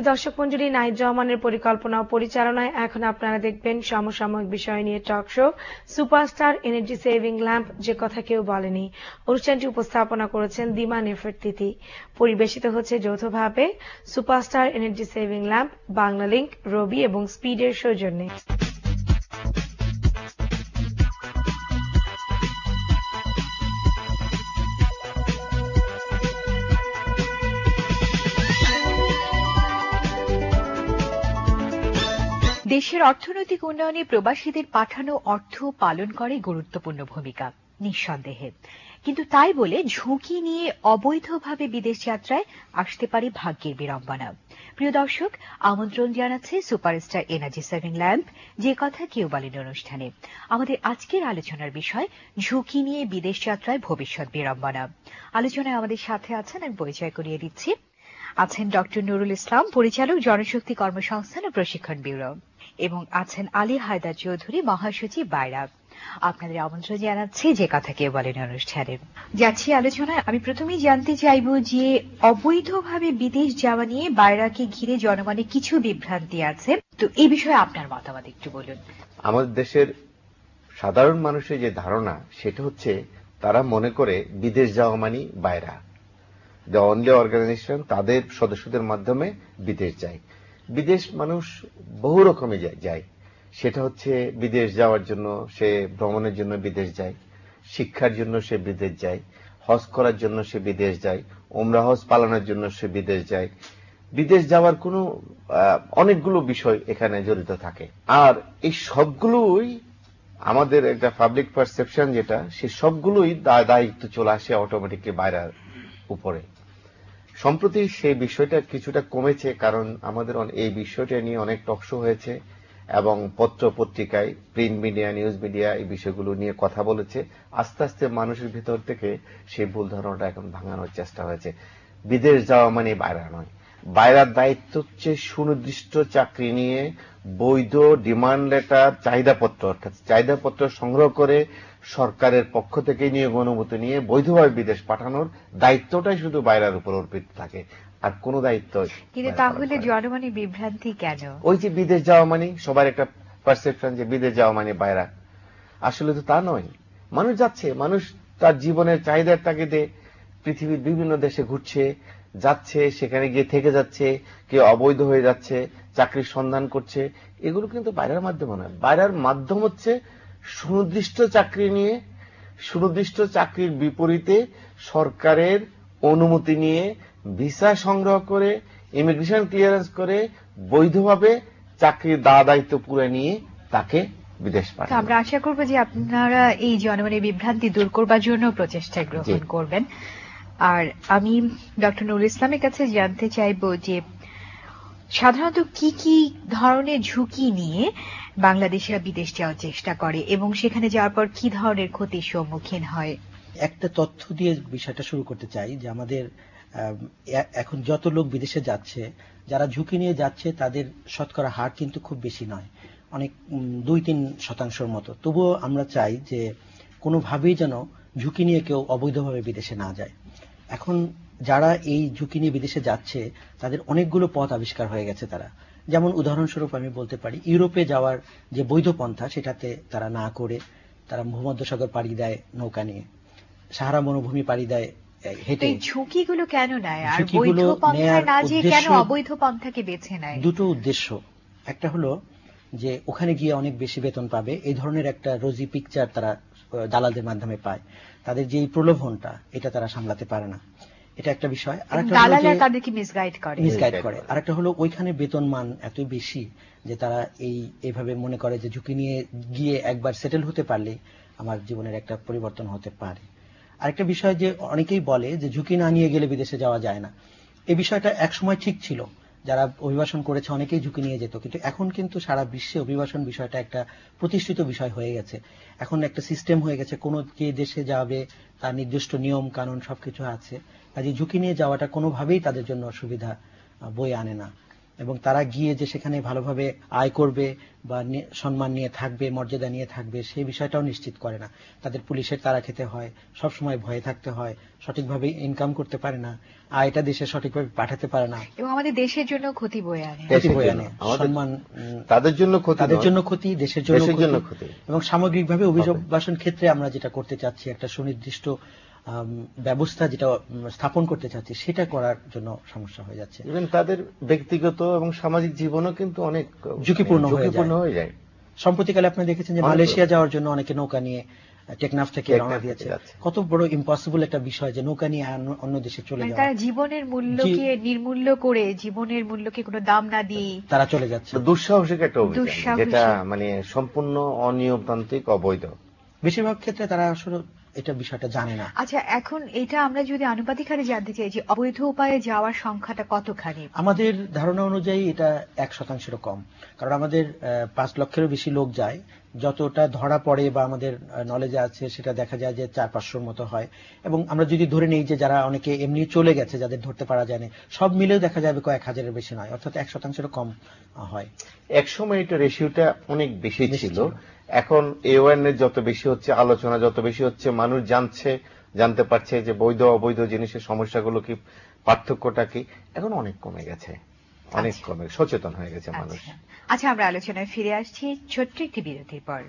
দর্শক মণ্ডলী, নাহিদ রহমানের পরিকল্পনা ও পরিচালনায় এখন আপনারা দেখবেন সমসাময়িক বিষয় নিয়ে talk show superstar energy saving lamp, যে কথা কেউ বলেনি। অনুষ্ঠানটি উপস্থাপনা করেছেন দিমা নেফের তিথি। পরিবেশিত হচ্ছে যৌথভাবে superstar energy saving lamp, Banglalink, Robi এবং স্পিডের সৌজন্যে। দেশের অর্থনৈতিক উন্নয়নে প্রবাসীদের পাঠানো অর্থ পালন করে গুরুত্বপূর্ণ ভূমিকা, নিঃসন্দেহে। কিন্তু তাই বলে ঝুঁকি নিয়ে অবৈধভাবে বিদেশ যাত্রায় আসতে পারে ভাগ্যের বিড়ম্বনা। প্রিয় দর্শক, আমন্ত্রণ জানাচ্ছে সুপারস্টার এনার্জি সেভিং ল্যাম্প, যে কথা কেউ বলেন অনুষ্ঠানে। আমাদের আজকের আলোচনার বিষয় ঝুঁকি নিয়ে বিদেশ যাত্রায় ভবিষ্যৎ বিড়ম্বনা। আলোচনায় আমাদের সাথে আছেন, আমি পরিচয় করিয়ে দিচ্ছি। আছেন ডক্টর নুরুল ইসলাম, পরিচালক, জনশক্তি কর্মসংস্থান ও প্রশিক্ষণ ব্যুরো, এবং আছেন আলী হায়দার চৌধুরী, মহাসচিব, বাইরা। আপনাদের আমন্ত্রণ জানাচ্ছি যে কথা কেউ বলেন অনুষ্ঠানে। যাচ্ছি আলোচনায়। আমি প্রথমেই জানতে চাইব যে অবৈধভাবে বিদেশ যাওয়া নিয়ে বাইরাকে ঘিরে জনমনে কিছু বিভ্রান্তি আছে, তো এই বিষয়ে আপনার মতামত একটু বলুন। আমাদের দেশের সাধারণ মানুষের যে ধারণা, সেটা হচ্ছে তারা মনে করে বিদেশ যাওয়া মানে বাইরা, দ্য অনলি অর্গানাইজেশন, তাদের সদস্যদের মাধ্যমে বিদেশ যায়। বিদেশ মানুষ বহু রকমে যায়। সেটা হচ্ছে বিদেশ যাওয়ার জন্য, সে ভ্রমণের জন্য বিদেশ যায়, শিক্ষার জন্য সে বিদেশ যায়, হজ করার জন্য সে বিদেশ যায়, ওমরা হজ পালনের জন্য সে বিদেশ যায়। বিদেশ যাওয়ার কোনো অনেকগুলো বিষয় এখানে জড়িত থাকে। আর এই সবগুলোই আমাদের একটা পাবলিক পারসেপশন যেটা, সে সবগুলোই দায়িত্ব চলে আসে অটোমেটিকলি বাইরের উপরে। সম্প্রতি সেই বিষয়টা কিছুটা কমেছে, কারণ আমাদের এই বিষয়টা নিয়ে অনেক টকশো হয়েছে এবং পত্র পত্রিকায়, প্রিন্ট মিডিয়া, নিউজ মিডিয়া এই বিষয়গুলো নিয়ে কথা বলেছে। আস্তে আস্তে মানুষের ভিতর থেকে সেই ভুল ধারণাটা এখন ভাঙানোর চেষ্টা হয়েছে। বিদেশ যাওয়া মানে বাইরা নয়। বাইরার দায়িত্ব হচ্ছে সুনির্দিষ্ট চাকরি নিয়ে বৈধ ডিমান্ড লেটার, চাহিদাপত্র, অর্থাৎ চাহিদাপত্র সংগ্রহ করে সরকারের পক্ষ থেকে নিয়োগ অনুমতি নিয়ে বৈধভাবে বিদেশ পাঠানোর দায়িত্বটাই শুধু বাইরের উপর অর্পিত থাকে, আর কোন দায়িত্ব। কিন্তু তাহলে জনমনে বিভ্রান্তি কেন? ওই যে বিদেশ যাওয়া মানে, সবার একটা পারসেপশন যে বিদেশ যাওয়া মানে বাইরা। আসলে তো তা নয়। মানুষ যাচ্ছে, মানুষ তার জীবনের চাহিদার তাগিদে পৃথিবীর বিভিন্ন দেশে ঘুরছে, যাচ্ছে, সেখানে গিয়ে থেকে যাচ্ছে, কেউ অবৈধ হয়ে যাচ্ছে, চাকরির সন্ধান করছে। এগুলো কিন্তু বাইরের মাধ্যমে নয়। বাইরের মাধ্যম হচ্ছে সুনির্দিষ্ট চাকরি নিয়ে, সুনির্দিষ্ট চাকরির বিপরীতে সরকারের অনুমতি নিয়ে ভিসা সংগ্রহ করে, ইমিগ্রেশন ক্লিয়ারেন্স করে, বৈধভাবে চাকরির দায়িত্ব পুরো নিয়ে তাকে বিদেশ পাঠানো। আমরা আশা করব যে আপনারা এই জনমনের বিভ্রান্তি দূর করবার জন্য প্রচেষ্টা গ্রহণ করবেন। আর আমি ডক্টর নুরুল ইসলামের কাছে জানতে চাইব যে সাধারণত কি কি ধরনের ঝুঁকি নিয়ে বাংলাদেশিরা বিদেশ যাওয়ার চেষ্টা করে এবং সেখানে যাওয়ার পর কি ধরনের ক্ষতির সম্মুখীন হয়। একটা তথ্য দিয়ে বিষয়টা শুরু করতে চাই যে আমাদের এখন যত লোক বিদেশে যাচ্ছে, যারা ঝুঁকি নিয়ে যাচ্ছে তাদের শতকরা হার কিন্তু খুব বেশি নয়, অনেক 2-3% মতো। তবুও আমরা চাই যে কোনোভাবেই যেন ঝুঁকি নিয়ে কেউ অবৈধভাবে বিদেশে না যায়। এখন যারা এই ঝুঁকি নিয়ে বিদেশে যাচ্ছে তাদের অনেকগুলো পথ আবিষ্কার হয়ে গেছে। তারা যেমন উদাহরণস্বরূপ আমি বলতে পারি, ইউরোপে যাওয়ার যে বৈধ পন্থা সেটাতে তারা না করে তারা ভূমধ্যসাগর পাড়ি দেয় নৌকা নিয়ে, সাহারা মরুভূমি পাড়ি দেয় হেঁটে। ঝুঁকিগুলো কেন নেয় আর বৈধ পন্থা না যেয়ে কেন অবৈধ পন্থাকে বেছে নেয়? দুটো উদ্দেশ্য। একটা হলো যে ওখানে গিয়ে অনেক বেশি বেতন পাবে, এই ধরনের একটা রোজি পিকচার তারা দালালদের মাধ্যমে পায়। তাদের যে প্রলোভনটা, এটা তারা সামলাতে পারে না, এটা একটা বিষয়। দালালরা তাদেরকে মিসগাইড করে। আর একটা হলো ওইখানে বেতন মান এত বেশি যে তারা এইভাবে মনে করে যে ঝুঁকি নিয়ে গিয়ে একবার সেটেল হতে পারলে আমার জীবনের একটা পরিবর্তন হতে পারে। আরেকটা বিষয় যে অনেকেই বলে যে ঝুঁকি না নিয়ে গেলে বিদেশে যাওয়া যায় না। এই বিষয়টা একসময় ঠিক ছিল, যারা অভিবাসন করেছে অনেকেই ঝুঁকি নিয়ে যেত, কিন্তু এখন কিন্তু সারা বিশ্বে অভিবাসন বিষয়টা একটা প্রতিষ্ঠিত বিষয় হয়ে গেছে। এখন একটা সিস্টেম হয়ে গেছে, কোন যে দেশে যাবে তার নির্দিষ্ট নিয়ম কানুন সবকিছু আছে। কাজে ঝুঁকি নিয়ে যাওয়াটা কোনোভাবেই তাদের জন্য সুবিধা বয়ে আনে না। এবং তারা গিয়ে যে সেখানে ভালোভাবে আয় করবে বা সম্মান নিয়ে থাকবে, মর্যাদা নিয়ে থাকবে, সেই বিষয়টাও নিশ্চিত করে না। তাদের পুলিশের তাড়া খেতে হয়, সবসময় ভয়ে থাকতে হয়, সঠিকভাবে ইনকাম করতে পারে না, আয়টা দেশে সঠিকভাবে পাঠাতে পারে না, এবং আমাদের দেশের জন্য ক্ষতি বয়ে আনে। ক্ষতি বয়ে আনে। সম্মান তাদের জন্য ক্ষতি, দেশের জন্য ক্ষতি। এবং সামগ্রিকভাবে অভিবাসন ক্ষেত্রে আমরা যেটা করতে চাচ্ছি, একটা সুনির্দিষ্ট ব্যবস্থা যেটা স্থাপন করতে চাচ্ছি, সেটা করার জন্য সমস্যা হয়ে যাচ্ছে। ইভেন তাদের ব্যক্তিগত এবং সামাজিক জীবনও কিন্তু অনেক ঝুঁকিপূর্ণ হয়ে যায়। সম্প্রতিকালে আপনি দেখেছেন যে মালয়েশিয়া যাওয়ার জন্য অনেকে নৌকা নিয়ে টেকনাফ থেকে রওনা দিয়েছে। কত বড় ইম্পসিবল একটা বিষয় যে নৌকা নিয়ে অন্য দেশে চলে যাওয়া। তারা জীবনের মূল্যকে নির্মূল্য করে, জীবনের মূল্যকে কোনো দাম না দিয়ে তারা চলে যাচ্ছে। দুঃসাহসিক একটা অভিযান, যেটা মানে সম্পূর্ণ অনিয়মতান্ত্রিক, অবৈধ। বেশিরভাগ ক্ষেত্রে তারা আসলে এটা বিষয়টা জানে না। আচ্ছা, এখন এটা আমরা যদি আনুপাতিক হারে জানতে চাই যে অবৈধ উপায়ে যাওয়ার সংখ্যাটা কতখানি? আমাদের ধারণা অনুযায়ী এটা 1%-এরও কম। কারণ আমাদের 5 লক্ষেরও বেশি লোক যায়। যতটা ধরা পড়ে বা আমাদের নলেজে আছে সেটা দেখা যায় যে 400-500 মতো হয়। এবং আমরা যদি ধরে নেই যে যারা অনেকে এমনি চলে গেছে, যাদের ধরতে পারা যায়নি, সব মিলেও দেখা যাবে কয়েক হাজারের বেশি নয়, অর্থাৎ 1%-এরও কম হয়। একসময় এটা রেশিওটা অনেক বেশি ছিল। এখন এওয়ারনেস যত বেশি হচ্ছে, আলোচনা যত বেশি হচ্ছে, মানুষ জানতে পারছে যে বৈধ অবৈধ জিনিসের সমস্যাগুলো কি, পার্থক্যটা কি, এখন অনেক কমে গেছে, অনেক কমে সচেতন হয়ে গেছে মানুষ। আচ্ছা, আমরা আলোচনায় ফিরে আসছি ছোট্ট একটি বিরতির পর।